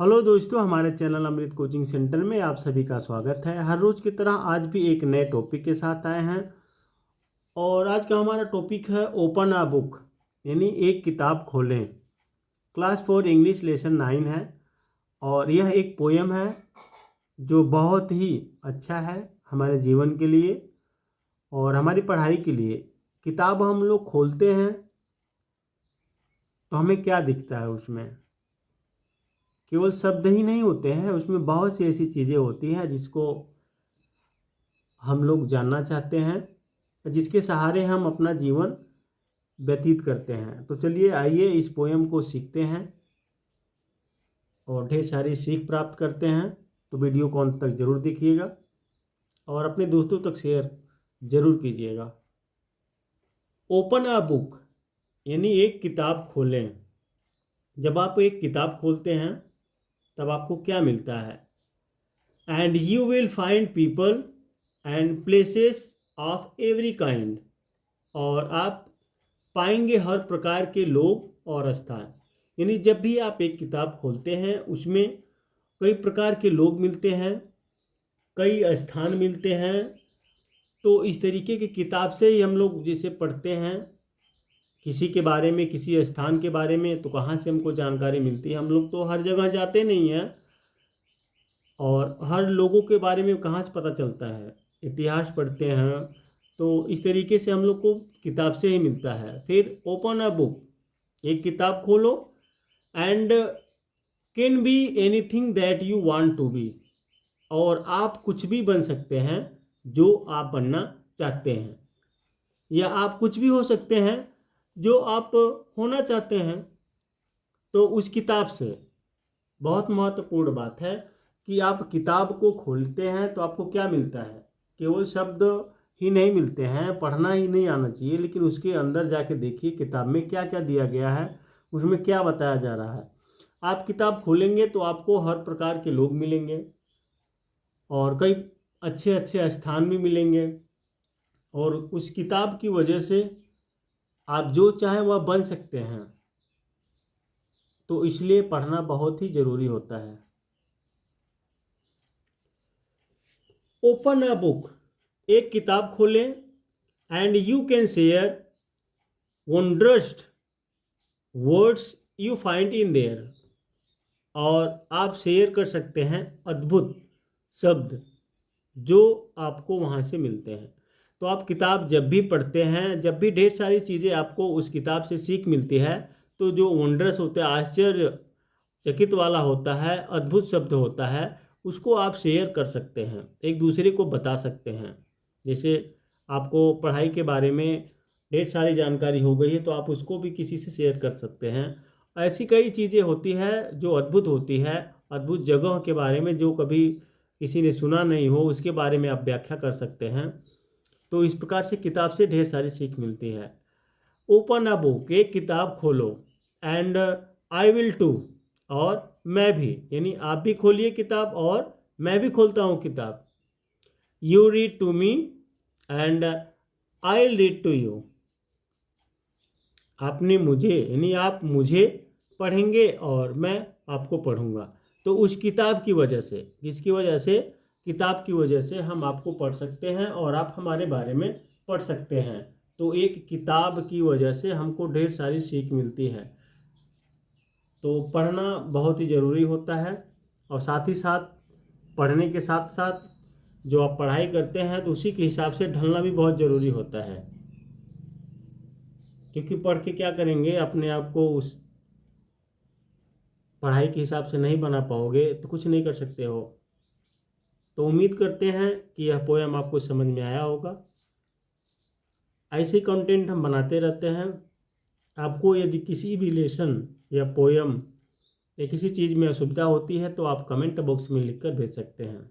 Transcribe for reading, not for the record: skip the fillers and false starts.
Hello दोस्तों, हमारे channel अमृत coaching centre में आप सभी का स्वागत है। हर रोज़ की तरह आज भी एक नए टॉपिक के साथ आए हैं और आज का हमारा टॉपिक है ओपन अ बुक, यानी एक किताब खोलें। क्लास 4 इंग्लिश लेसन 9 है और यह एक पोयम है जो बहुत ही अच्छा है हमारे जीवन के लिए और हमारी पढ़ाई के लिए। किताब हम लोग खोलते हैं तो हमें क्या दिखता है? उसमें केवल शब्द ही नहीं होते हैं, उसमें बहुत सी ऐसी चीज़ें होती हैं जिसको हम लोग जानना चाहते हैं, जिसके सहारे हम अपना जीवन व्यतीत करते हैं। तो चलिए आइए इस पोयम को सीखते हैं और ढेर सारी सीख प्राप्त करते हैं। तो वीडियो को अंत तक ज़रूर देखिएगा और अपने दोस्तों तक शेयर ज़रूर कीजिएगा। ओपन अ बुक यानी एक किताब खोलें। जब आप एक किताब खोलते हैं तब आपको क्या मिलता है? And you will find people and places of every kind. और आप पाएंगे हर प्रकार के लोग और स्थान। यानी जब भी आप एक किताब खोलते हैं उसमें कई प्रकार के लोग मिलते हैं, कई स्थान मिलते हैं। तो इस तरीके की किताब से ही हम लोग जैसे पढ़ते हैं किसी के बारे में, किसी स्थान के बारे में, तो कहाँ से हमको जानकारी मिलती है? हम लोग तो हर जगह जाते नहीं हैं और हर लोगों के बारे में कहाँ से पता चलता है? इतिहास पढ़ते हैं। तो इस तरीके से हम लोग को किताब से ही मिलता है। फिर ओपन अ बुक, एक किताब खोलो। And can be anything that you want to be. और आप कुछ भी बन सकते हैं जो आप बनना चाहते हैं, या आप कुछ भी हो सकते हैं जो आप होना चाहते हैं। तो उस किताब से बहुत महत्वपूर्ण बात है कि आप किताब को खोलते हैं तो आपको क्या मिलता है? केवल शब्द ही नहीं मिलते हैं, पढ़ना ही नहीं आना चाहिए, लेकिन उसके अंदर जाके देखिए किताब में क्या क्या दिया गया है, उसमें क्या बताया जा रहा है। आप किताब खोलेंगे तो आपको हर प्रकार के लोग मिलेंगे और कई अच्छे अच्छे स्थान भी मिलेंगे और उस किताब की वजह से आप जो चाहें वह बन सकते हैं। तो इसलिए पढ़ना बहुत ही ज़रूरी होता है। ओपन अ बुक, एक किताब खोलें। And you can share wondrous words you find in there. और आप शेयर कर सकते हैं अद्भुत शब्द जो आपको वहाँ से मिलते हैं। तो आप किताब जब भी पढ़ते हैं, जब भी ढेर सारी चीज़ें आपको उस किताब से सीख मिलती है, तो जो वंडरस होता है, आश्चर्यचकित वाला होता है, अद्भुत शब्द होता है, उसको आप शेयर कर सकते हैं, एक दूसरे को बता सकते हैं। जैसे आपको पढ़ाई के बारे में ढेर सारी जानकारी हो गई है तो आप उसको भी किसी से शेयर कर सकते हैं। ऐसी कई चीज़ें होती है जो अद्भुत होती है, अद्भुत जगह के बारे में जो कभी किसी ने सुना नहीं हो, उसके बारे में आप व्याख्या कर सकते हैं। तो इस प्रकार से किताब से ढेर सारी सीख मिलती है। ओपन अ बुक, एक किताब खोलो। एंड आई विल टू, और मैं भी, यानी आप भी खोलिए किताब और मैं भी खोलता हूँ किताब। You read to me and I will read to you. आपने मुझे, यानी आप मुझे पढ़ेंगे और मैं आपको पढ़ूंगा। तो उस किताब की वजह से, किसकी वजह से? किताब की वजह से हम आपको पढ़ सकते हैं और आप हमारे बारे में पढ़ सकते हैं। तो एक किताब की वजह से हमको ढेर सारी सीख मिलती है। तो पढ़ना बहुत ही ज़रूरी होता है और साथ ही साथ पढ़ने के साथ साथ जो आप पढ़ाई करते हैं तो उसी के हिसाब से ढलना भी बहुत ज़रूरी होता है। क्योंकि पढ़ के क्या करेंगे, अपने आप को उस पढ़ाई के हिसाब से नहीं बना पाओगे तो कुछ नहीं कर सकते हो। तो उम्मीद करते हैं कि यह पोयम आपको समझ में आया होगा। ऐसे कंटेंट हम बनाते रहते हैं। आपको यदि किसी भी लेसन या पोयम या किसी चीज़ में असुविधा होती है तो आप कमेंट बॉक्स में लिखकर भेज सकते हैं।